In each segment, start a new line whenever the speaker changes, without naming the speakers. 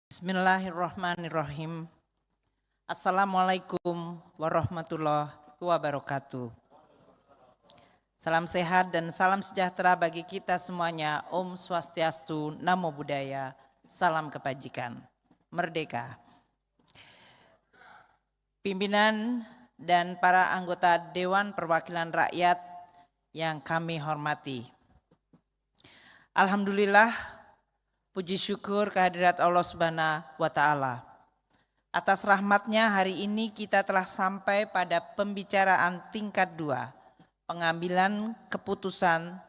Bismillahirrahmanirrahim. Assalamualaikum warahmatullahi wabarakatuh. Salam sehat dan salam sejahtera bagi kita semuanya. Om Swastiastu, Namo Buddhaya, salam kebajikan, merdeka. Pimpinan dan para anggota Dewan Perwakilan Rakyat yang kami hormati. Alhamdulillah, puji syukur kehadirat Allah Subhanahu wa Ta'ala. Atas rahmatnya hari ini kita telah sampai pada pembicaraan tingkat 2, pengambilan keputusan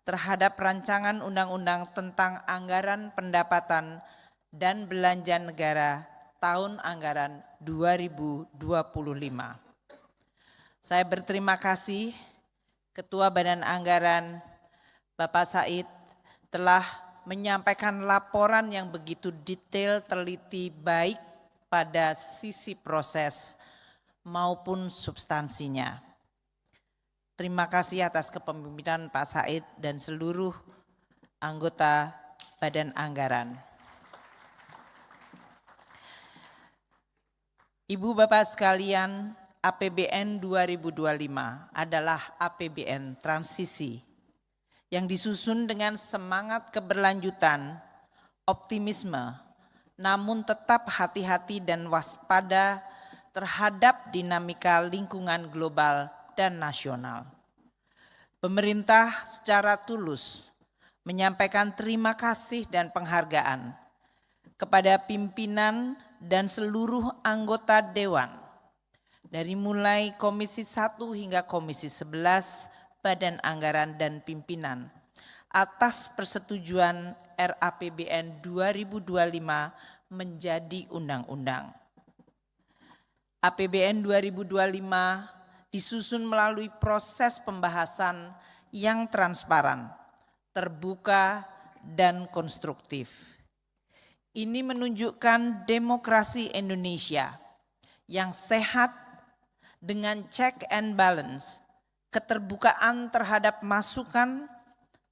terhadap rancangan undang-undang tentang anggaran pendapatan dan belanja negara tahun anggaran 2025. Saya berterima kasih Ketua Badan Anggaran Bapak Said telah menyampaikan laporan yang begitu detail, teliti, baik pada sisi proses maupun substansinya. Terima kasih atas kepemimpinan Pak Said dan seluruh anggota Badan Anggaran. Ibu Bapak sekalian, APBN 2025 adalah APBN transisi yang disusun dengan semangat keberlanjutan, optimisme, namun tetap hati-hati dan waspada terhadap dinamika lingkungan global dan nasional. Pemerintah secara tulus menyampaikan terima kasih dan penghargaan kepada pimpinan dan seluruh anggota Dewan, dari mulai Komisi 1 hingga Komisi 11, Badan Anggaran dan Pimpinan atas persetujuan RAPBN 2025 menjadi undang-undang. APBN 2025 disusun melalui proses pembahasan yang transparan, terbuka, dan konstruktif. Ini menunjukkan demokrasi Indonesia yang sehat dengan check and balance, keterbukaan terhadap masukan,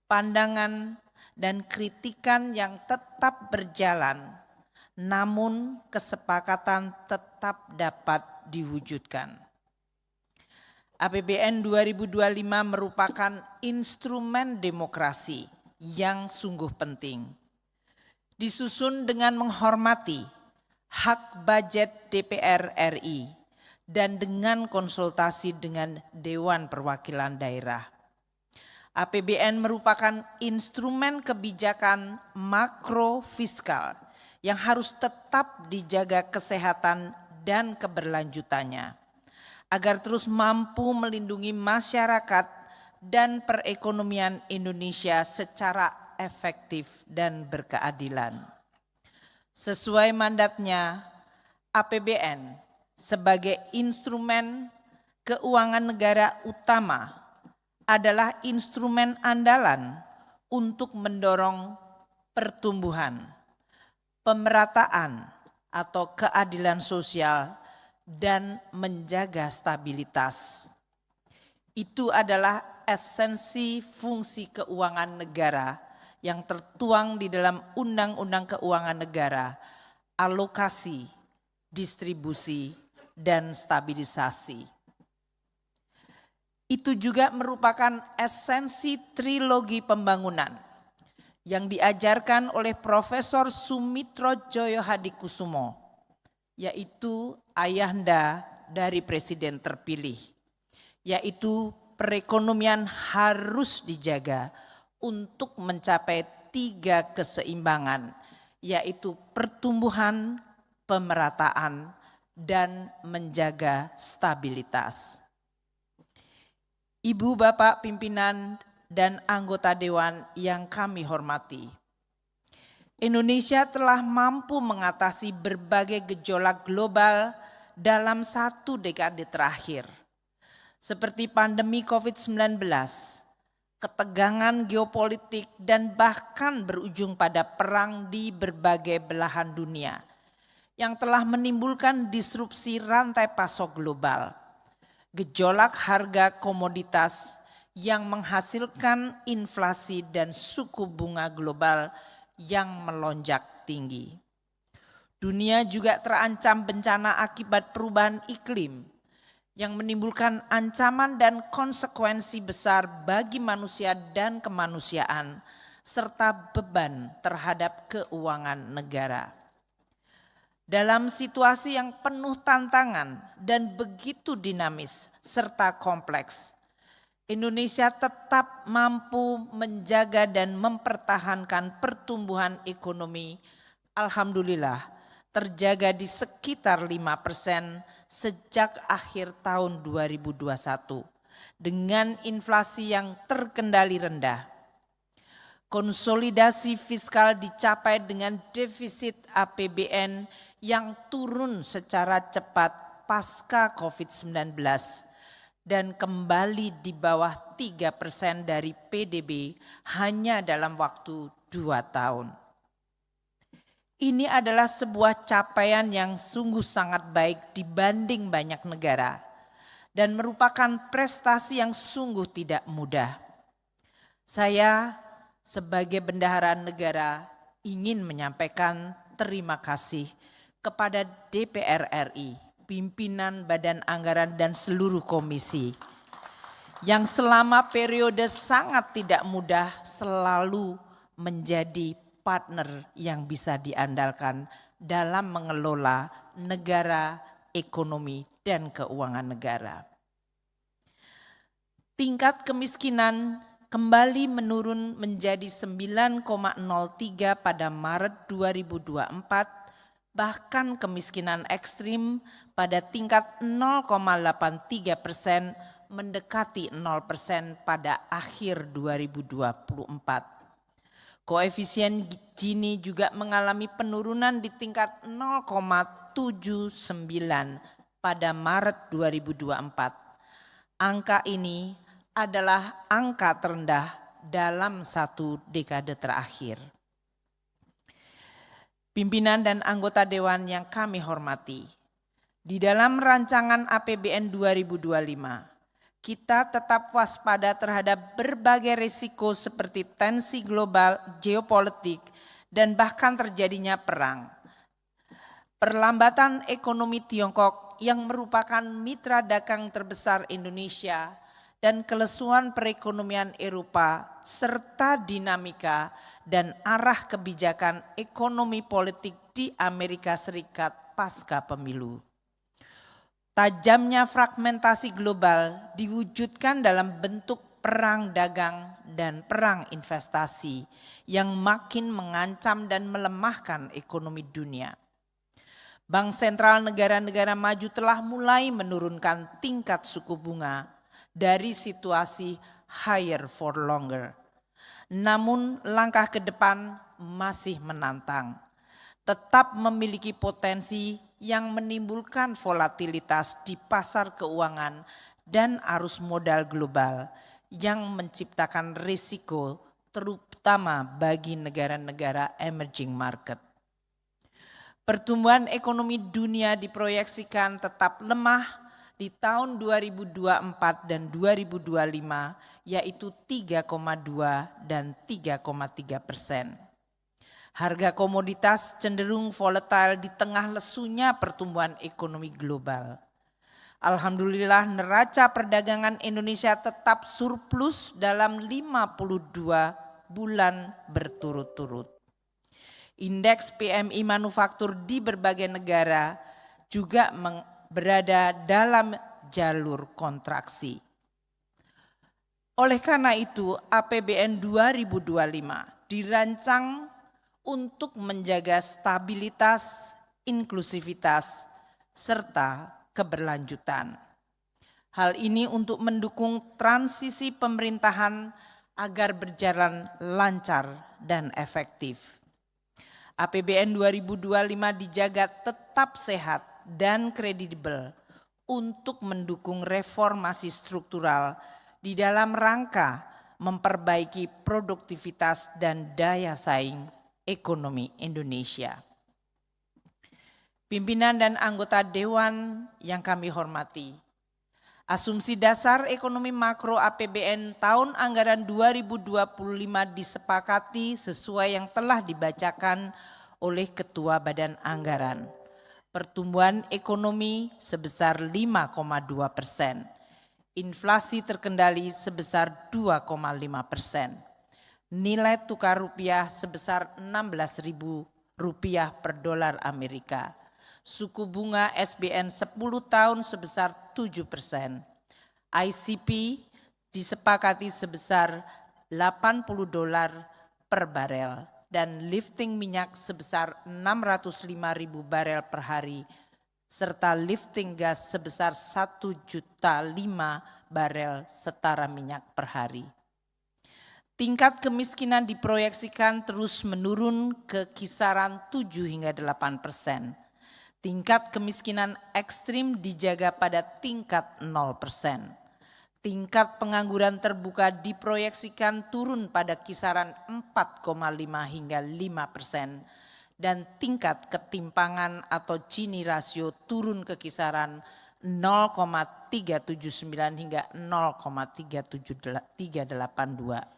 pandangan, dan kritikan yang tetap berjalan, namun kesepakatan tetap dapat diwujudkan. APBN 2025 merupakan instrumen demokrasi yang sungguh penting. Disusun dengan menghormati hak budget DPR RI, dan dengan konsultasi dengan Dewan Perwakilan Daerah. APBN merupakan instrumen kebijakan makro fiskal yang harus tetap dijaga kesehatan dan keberlanjutannya, agar terus mampu melindungi masyarakat dan perekonomian Indonesia secara efektif dan berkeadilan. Sesuai mandatnya, APBN sebagai instrumen keuangan negara utama adalah instrumen andalan untuk mendorong pertumbuhan, pemerataan atau keadilan sosial, dan menjaga stabilitas. Itu adalah esensi fungsi keuangan negara yang tertuang di dalam Undang-Undang Keuangan Negara, alokasi, distribusi, dan stabilisasi. Itu juga merupakan esensi trilogi pembangunan yang diajarkan oleh Profesor Sumitro Joyo Hadikusumo, yaitu ayahanda dari Presiden terpilih, yaitu perekonomian harus dijaga untuk mencapai 3 keseimbangan, yaitu pertumbuhan, pemerataan, dan menjaga stabilitas. Ibu, Bapak, pimpinan, dan anggota Dewan yang kami hormati, Indonesia telah mampu mengatasi berbagai gejolak global dalam 1 dekade terakhir, seperti pandemi COVID-19, ketegangan geopolitik, dan bahkan berujung pada perang di berbagai belahan dunia yang telah menimbulkan disrupsi rantai pasok global, gejolak harga komoditas yang menghasilkan inflasi dan suku bunga global yang melonjak tinggi. Dunia juga terancam bencana akibat perubahan iklim yang menimbulkan ancaman dan konsekuensi besar bagi manusia dan kemanusiaan, serta beban terhadap keuangan negara. Dalam situasi yang penuh tantangan dan begitu dinamis serta kompleks, Indonesia tetap mampu menjaga dan mempertahankan pertumbuhan ekonomi, alhamdulillah, terjaga di sekitar 5% sejak akhir tahun 2021 dengan inflasi yang terkendali rendah. Konsolidasi fiskal dicapai dengan defisit APBN yang turun secara cepat pasca COVID-19 dan kembali di bawah 3% dari PDB hanya dalam waktu 2 tahun. Ini adalah sebuah capaian yang sungguh sangat baik dibanding banyak negara dan merupakan prestasi yang sungguh tidak mudah. Saya sebagai bendahara negara ingin menyampaikan terima kasih kepada DPR RI, pimpinan Badan Anggaran dan seluruh komisi yang selama periode sangat tidak mudah selalu menjadi partner yang bisa diandalkan dalam mengelola negara, ekonomi, dan keuangan negara. Tingkat kemiskinan kembali menurun menjadi 9,03 pada Maret 2024, bahkan kemiskinan ekstrim pada tingkat 0,83% mendekati 0% pada akhir 2024. Koefisien Gini juga mengalami penurunan di tingkat 0,79 pada Maret 2024. Angka ini adalah angka terendah dalam 1 dekade terakhir. Pimpinan dan anggota Dewan yang kami hormati, di dalam rancangan APBN 2025, kita tetap waspada terhadap berbagai risiko seperti tensi global, geopolitik, dan bahkan terjadinya perang. Perlambatan ekonomi Tiongkok yang merupakan mitra dagang terbesar Indonesia dan kelesuan perekonomian Eropa serta dinamika dan arah kebijakan ekonomi politik di Amerika Serikat pasca pemilu. Tajamnya fragmentasi global diwujudkan dalam bentuk perang dagang dan perang investasi yang makin mengancam dan melemahkan ekonomi dunia. Bank sentral negara-negara maju telah mulai menurunkan tingkat suku bunga dari situasi higher for longer. Namun langkah ke depan masih menantang. Tetap memiliki potensi yang menimbulkan volatilitas di pasar keuangan dan arus modal global yang menciptakan risiko terutama bagi negara-negara emerging market. Pertumbuhan ekonomi dunia diproyeksikan tetap lemah di tahun 2024 dan 2025, yaitu 3,2 dan 3,3%. Harga komoditas cenderung volatile di tengah lesunya pertumbuhan ekonomi global. Alhamdulillah neraca perdagangan Indonesia tetap surplus dalam 52 bulan berturut-turut. Indeks PMI manufaktur di berbagai negara juga berada dalam jalur kontraksi. Oleh karena itu, APBN 2025 dirancang untuk menjaga stabilitas, inklusivitas, serta keberlanjutan. Hal ini untuk mendukung transisi pemerintahan agar berjalan lancar dan efektif. APBN 2025 dijaga tetap sehat dan kredibel untuk mendukung reformasi struktural di dalam rangka memperbaiki produktivitas dan daya saing ekonomi Indonesia. Pimpinan dan anggota Dewan yang kami hormati, asumsi dasar ekonomi makro APBN tahun anggaran 2025 disepakati sesuai yang telah dibacakan oleh Ketua Badan Anggaran. Pertumbuhan ekonomi sebesar 5,2%. Inflasi terkendali sebesar 2,5%. Nilai tukar rupiah sebesar Rp16.000 per dolar Amerika. Suku bunga SBN 10 tahun sebesar 7%. ICP disepakati sebesar $80 per barel dan lifting minyak sebesar 605.000 barel per hari serta lifting gas sebesar 1,5 juta barel setara minyak per hari. Tingkat kemiskinan diproyeksikan terus menurun ke kisaran 7 hingga 8%. Tingkat kemiskinan ekstrim dijaga pada tingkat 0%. Tingkat pengangguran terbuka diproyeksikan turun pada kisaran 4,5 hingga 5%. Dan tingkat ketimpangan atau Gini rasio turun ke kisaran 0,379 hingga 0,382.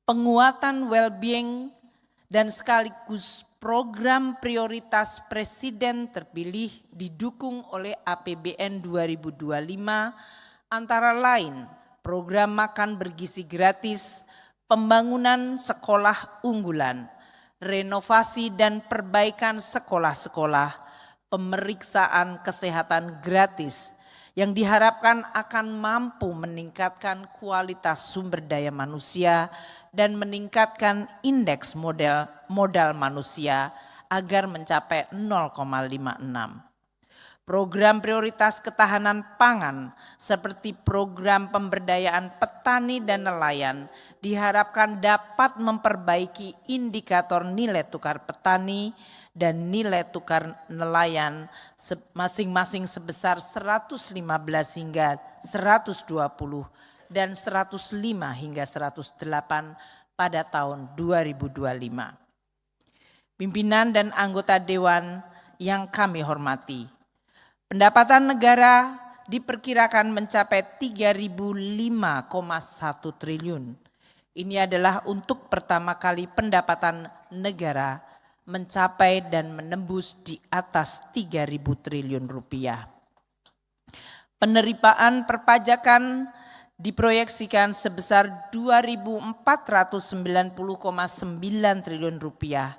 Penguatan well-being dan sekaligus program prioritas Presiden terpilih didukung oleh APBN 2025 antara lain program makan bergizi gratis, pembangunan sekolah unggulan, renovasi dan perbaikan sekolah-sekolah, pemeriksaan kesehatan gratis yang diharapkan akan mampu meningkatkan kualitas sumber daya manusia dan meningkatkan indeks modal manusia agar mencapai 0,56. Program prioritas ketahanan pangan seperti program pemberdayaan petani dan nelayan diharapkan dapat memperbaiki indikator nilai tukar petani dan nilai tukar nelayan masing-masing sebesar 115 hingga 120 dan 105 hingga 108 pada tahun 2025. Pimpinan dan anggota Dewan yang kami hormati, pendapatan negara diperkirakan mencapai 3.005,1 triliun. Ini adalah untuk pertama kali pendapatan negara mencapai dan menembus di atas 3.000 triliun rupiah. Penerimaan perpajakan diproyeksikan sebesar 2.490,9 triliun rupiah.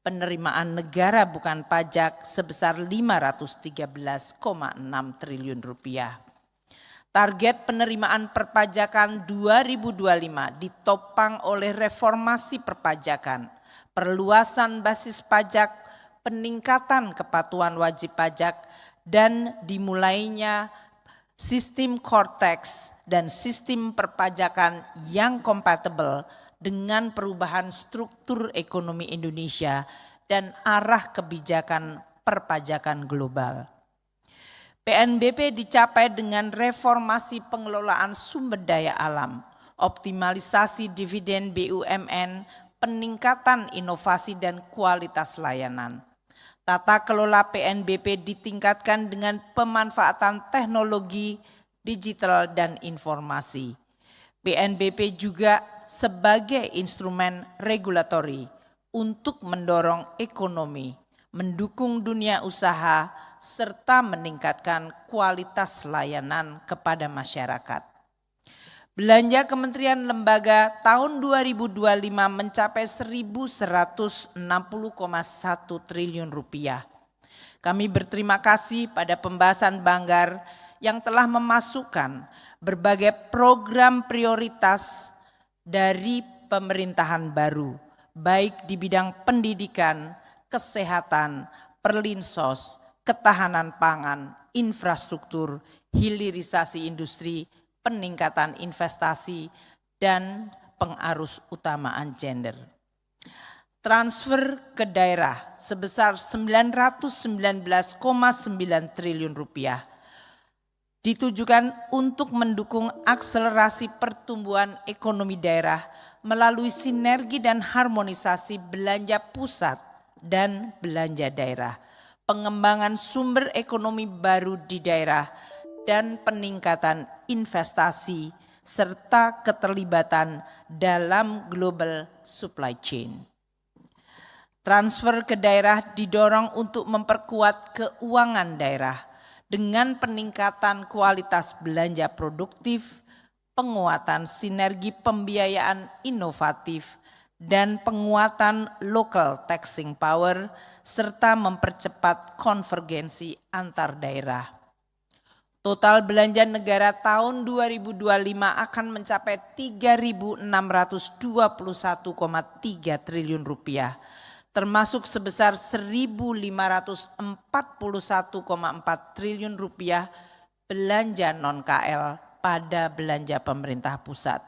Penerimaan negara bukan pajak sebesar 513,6 triliun rupiah. Target penerimaan perpajakan 2025 ditopang oleh reformasi perpajakan, perluasan basis pajak, peningkatan kepatuhan wajib pajak, dan dimulainya sistem core tax dan sistem perpajakan yang kompatibel dengan perubahan struktur ekonomi Indonesia dan arah kebijakan perpajakan global. PNBP dicapai dengan reformasi pengelolaan sumber daya alam, optimalisasi dividen BUMN, peningkatan inovasi dan kualitas layanan. Tata kelola PNBP ditingkatkan dengan pemanfaatan teknologi digital dan informasi. PNBP juga sebagai instrumen regulatori untuk mendorong ekonomi, mendukung dunia usaha, serta meningkatkan kualitas layanan kepada masyarakat. Belanja kementerian lembaga tahun 2025 mencapai 1.160,1 triliun rupiah. Kami berterima kasih pada pembahasan Banggar yang telah memasukkan berbagai program prioritas dari pemerintahan baru, baik di bidang pendidikan, kesehatan, perlinsos, ketahanan pangan, infrastruktur, hilirisasi industri, peningkatan investasi, dan pengarus utamaan gender. Transfer ke daerah sebesar 919,9 triliun rupiah ditujukan untuk mendukung akselerasi pertumbuhan ekonomi daerah melalui sinergi dan harmonisasi belanja pusat dan belanja daerah, pengembangan sumber ekonomi baru di daerah, dan peningkatan investasi serta keterlibatan dalam global supply chain. Transfer ke daerah didorong untuk memperkuat keuangan daerah dengan peningkatan kualitas belanja produktif, penguatan sinergi pembiayaan inovatif, dan penguatan local taxing power, serta mempercepat konvergensi antar daerah. Total belanja negara tahun 2025 akan mencapai 3.621,3 triliun rupiah, termasuk sebesar 1.541,4 triliun rupiah belanja non-KL pada belanja pemerintah pusat.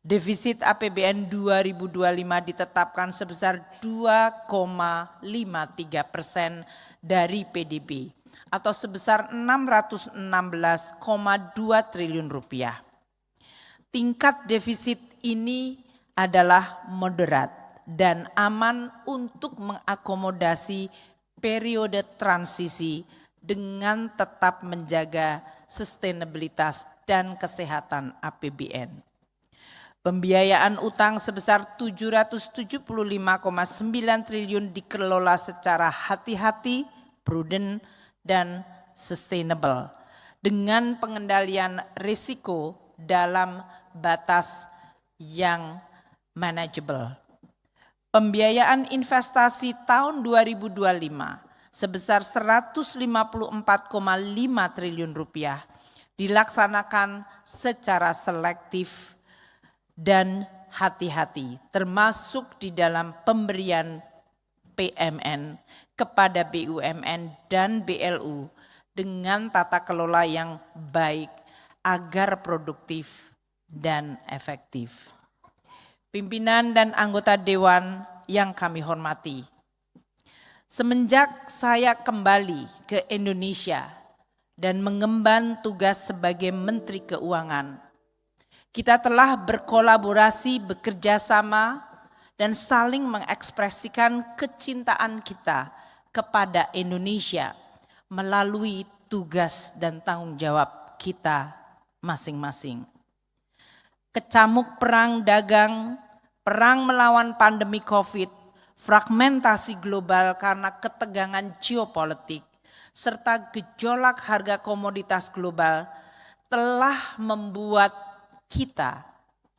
Defisit APBN 2025 ditetapkan sebesar 2,53% dari PDB atau sebesar 616,2 triliun rupiah. Tingkat defisit ini adalah moderat dan aman untuk mengakomodasi periode transisi dengan tetap menjaga sustainabilitas dan kesehatan APBN. Pembiayaan utang sebesar 775,9 triliun dikelola secara hati-hati, prudent, dan sustainable dengan pengendalian risiko dalam batas yang manageable. Pembiayaan investasi tahun 2025 sebesar 154,5 triliun rupiah dilaksanakan secara selektif dan hati-hati, termasuk di dalam pemberian PMN kepada BUMN dan BLU dengan tata kelola yang baik agar produktif dan efektif. Pimpinan dan anggota Dewan yang kami hormati, semenjak saya kembali ke Indonesia dan mengemban tugas sebagai Menteri Keuangan, kita telah berkolaborasi, bekerja sama, dan saling mengekspresikan kecintaan kita kepada Indonesia melalui tugas dan tanggung jawab kita masing-masing. Kecamuk perang dagang, perang melawan pandemi COVID, fragmentasi global karena ketegangan geopolitik, serta gejolak harga komoditas global telah membuat kita,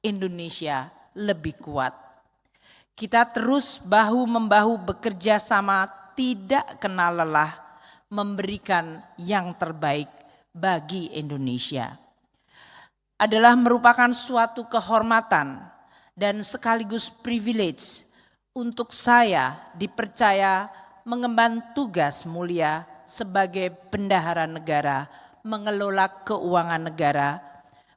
Indonesia, lebih kuat. Kita terus bahu-membahu bekerja sama, tidak kenal lelah, memberikan yang terbaik bagi Indonesia. Adalah merupakan suatu kehormatan dan sekaligus privilege untuk saya dipercaya mengemban tugas mulia sebagai bendahara negara, mengelola keuangan negara,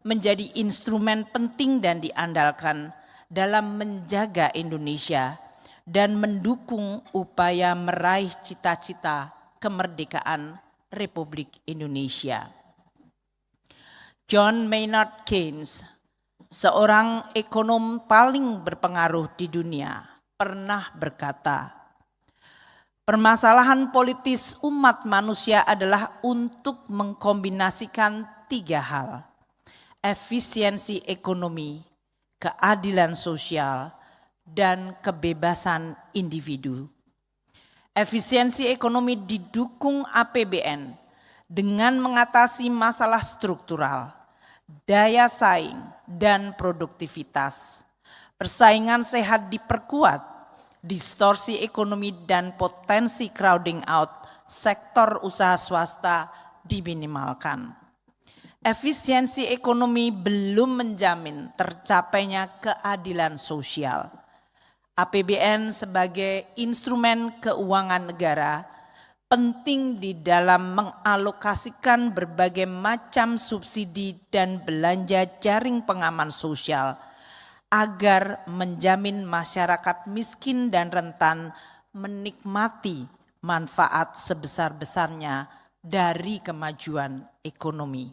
menjadi instrumen penting dan diandalkan dalam menjaga Indonesia dan mendukung upaya meraih cita-cita kemerdekaan Republik Indonesia. John Maynard Keynes, seorang ekonom paling berpengaruh di dunia, pernah berkata, permasalahan politis umat manusia adalah untuk mengkombinasikan 3 hal. Efisiensi ekonomi, keadilan sosial, dan kebebasan individu. Efisiensi ekonomi didukung APBN dengan mengatasi masalah struktural, daya saing, dan produktivitas. Persaingan sehat diperkuat, distorsi ekonomi dan potensi crowding out sektor usaha swasta diminimalkan. Efisiensi ekonomi belum menjamin tercapainya keadilan sosial. APBN sebagai instrumen keuangan negara penting di dalam mengalokasikan berbagai macam subsidi dan belanja jaring pengaman sosial agar menjamin masyarakat miskin dan rentan menikmati manfaat sebesar-besarnya dari kemajuan ekonomi.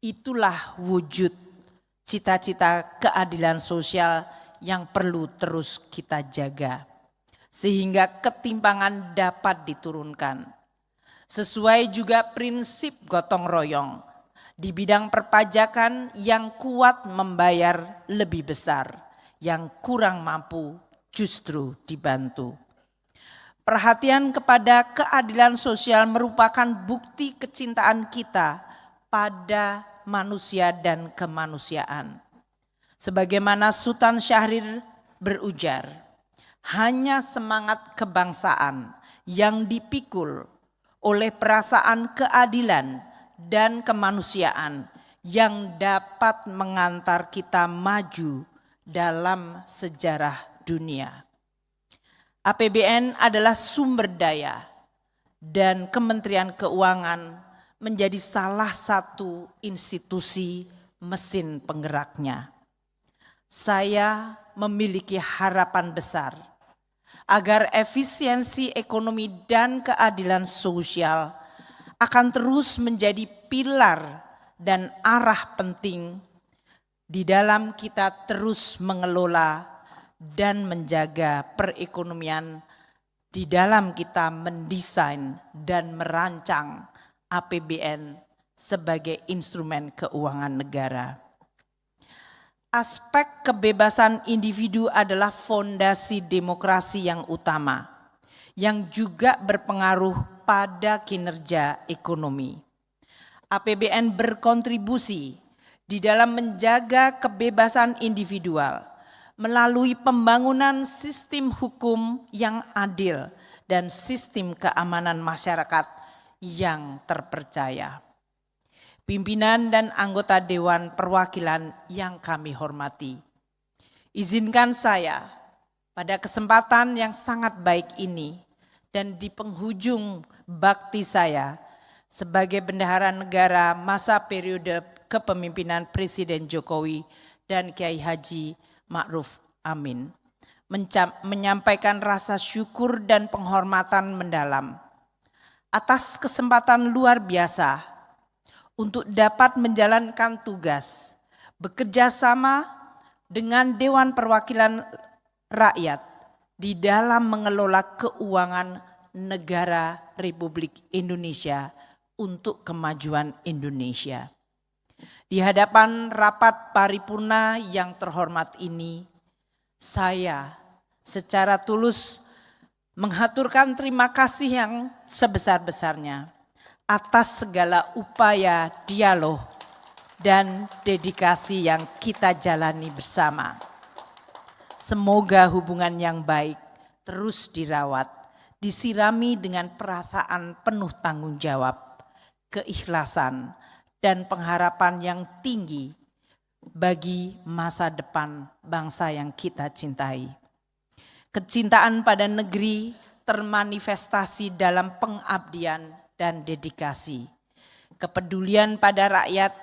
Itulah wujud cita-cita keadilan sosial yang perlu terus kita jaga, sehingga ketimpangan dapat diturunkan. Sesuai juga prinsip gotong royong, di bidang perpajakan yang kuat membayar lebih besar, yang kurang mampu justru dibantu. Perhatian kepada keadilan sosial merupakan bukti kecintaan kita pada manusia dan kemanusiaan. Sebagaimana Sultan Syahrir berujar, hanya semangat kebangsaan yang dipikul oleh perasaan keadilan dan kemanusiaan yang dapat mengantar kita maju dalam sejarah dunia. APBN adalah sumber daya dan Kementerian Keuangan menjadi salah satu institusi mesin penggeraknya. Saya memiliki harapan besar agar efisiensi ekonomi dan keadilan sosial akan terus menjadi pilar dan arah penting di dalam kita terus mengelola dan menjaga perekonomian, di dalam kita mendesain dan merancang APBN sebagai instrumen keuangan negara. Aspek kebebasan individu adalah fondasi demokrasi yang utama, yang juga berpengaruh pada kinerja ekonomi. APBN berkontribusi di dalam menjaga kebebasan individual melalui pembangunan sistem hukum yang adil dan sistem keamanan masyarakat yang terpercaya. Pimpinan dan anggota Dewan Perwakilan yang kami hormati, izinkan saya pada kesempatan yang sangat baik ini dan di penghujung bakti saya sebagai bendahara negara masa periode kepemimpinan Presiden Jokowi dan Kiai Haji Ma'ruf Amin, menyampaikan rasa syukur dan penghormatan mendalam atas kesempatan luar biasa untuk dapat menjalankan tugas bekerja sama dengan Dewan Perwakilan Rakyat di dalam mengelola keuangan negara Republik Indonesia untuk kemajuan Indonesia. Di hadapan rapat paripurna yang terhormat ini, saya secara tulus menghaturkan terima kasih yang sebesar-besarnya atas segala upaya dialog dan dedikasi yang kita jalani bersama. Semoga hubungan yang baik terus dirawat, disirami dengan perasaan penuh tanggung jawab, keikhlasan, dan pengharapan yang tinggi bagi masa depan bangsa yang kita cintai. Kecintaan pada negeri termanifestasi dalam pengabdian dan dedikasi. Kepedulian pada rakyat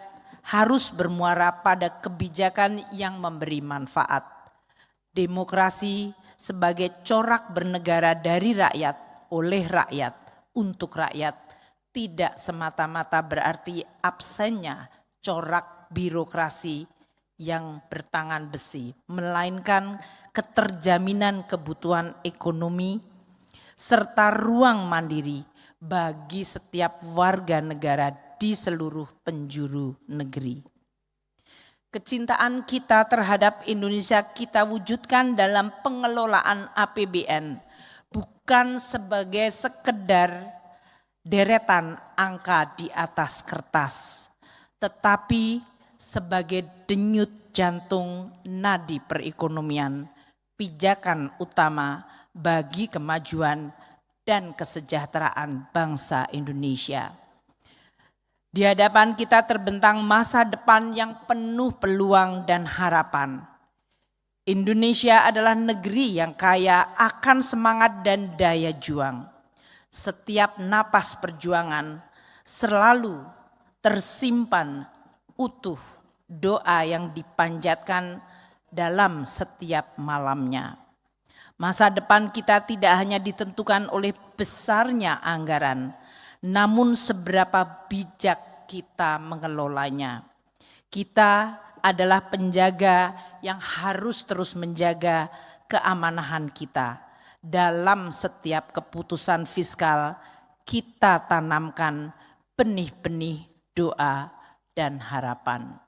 harus bermuara pada kebijakan yang memberi manfaat. Demokrasi sebagai corak bernegara dari rakyat, oleh rakyat, untuk rakyat, tidak semata-mata berarti absennya corak birokrasi yang bertangan besi, melainkan keterjaminan kebutuhan ekonomi serta ruang mandiri bagi setiap warga negara di seluruh penjuru negeri. Kecintaan kita terhadap Indonesia kita wujudkan dalam pengelolaan APBN, bukan sebagai sekedar deretan angka di atas kertas, tetapi sebagai denyut jantung nadi perekonomian, pijakan utama bagi kemajuan dan kesejahteraan bangsa Indonesia. Di hadapan kita terbentang masa depan yang penuh peluang dan harapan. Indonesia adalah negeri yang kaya akan semangat dan daya juang. Setiap napas perjuangan selalu tersimpan utuh doa yang dipanjatkan dalam setiap malamnya. Masa depan kita tidak hanya ditentukan oleh besarnya anggaran, namun seberapa bijak kita mengelolanya. Kita adalah penjaga yang harus terus menjaga keamanahan kita. Dalam setiap keputusan fiskal, kita tanamkan benih-benih doa dan harapan.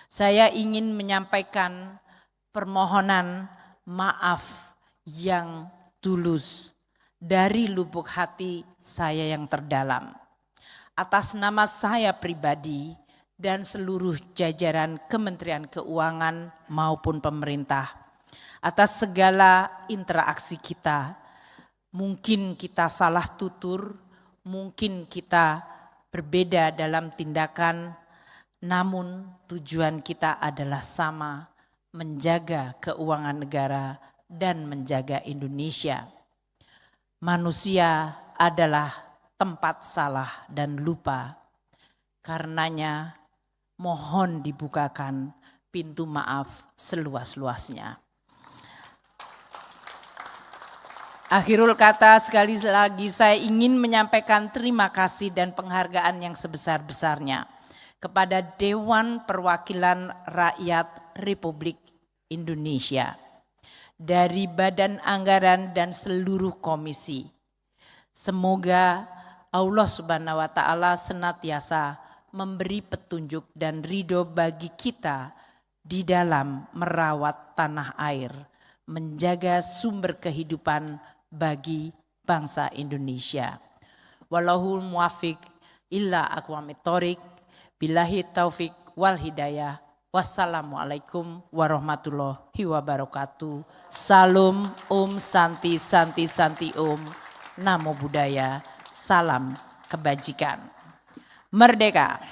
Saya ingin menyampaikan permohonan maaf yang tulus dari lubuk hati saya yang terdalam. Atas nama saya pribadi dan seluruh jajaran Kementerian Keuangan maupun pemerintah, atas segala interaksi kita, mungkin kita salah tutur, mungkin kita berbeda dalam tindakan, namun tujuan kita adalah sama, menjaga keuangan negara dan menjaga Indonesia. Manusia adalah tempat salah dan lupa. Karenanya mohon dibukakan pintu maaf seluas-luasnya. Akhirul kata, sekali lagi saya ingin menyampaikan terima kasih dan penghargaan yang sebesar-besarnya kepada Dewan Perwakilan Rakyat Republik Indonesia, dari Badan Anggaran dan seluruh komisi. Semoga Allah Subhanahu wa Ta'ala senantiasa memberi petunjuk dan ridho bagi kita di dalam merawat tanah air, menjaga sumber kehidupan bagi bangsa Indonesia. Wallahul muwaffiq illa aqwamit thoriq, billahi taufik wal hidayah. Wassalamualaikum warahmatullahi wabarakatuh. Salam Om Santi Santi Santi Om. Namo Buddhaya. Salam kebajikan. Merdeka.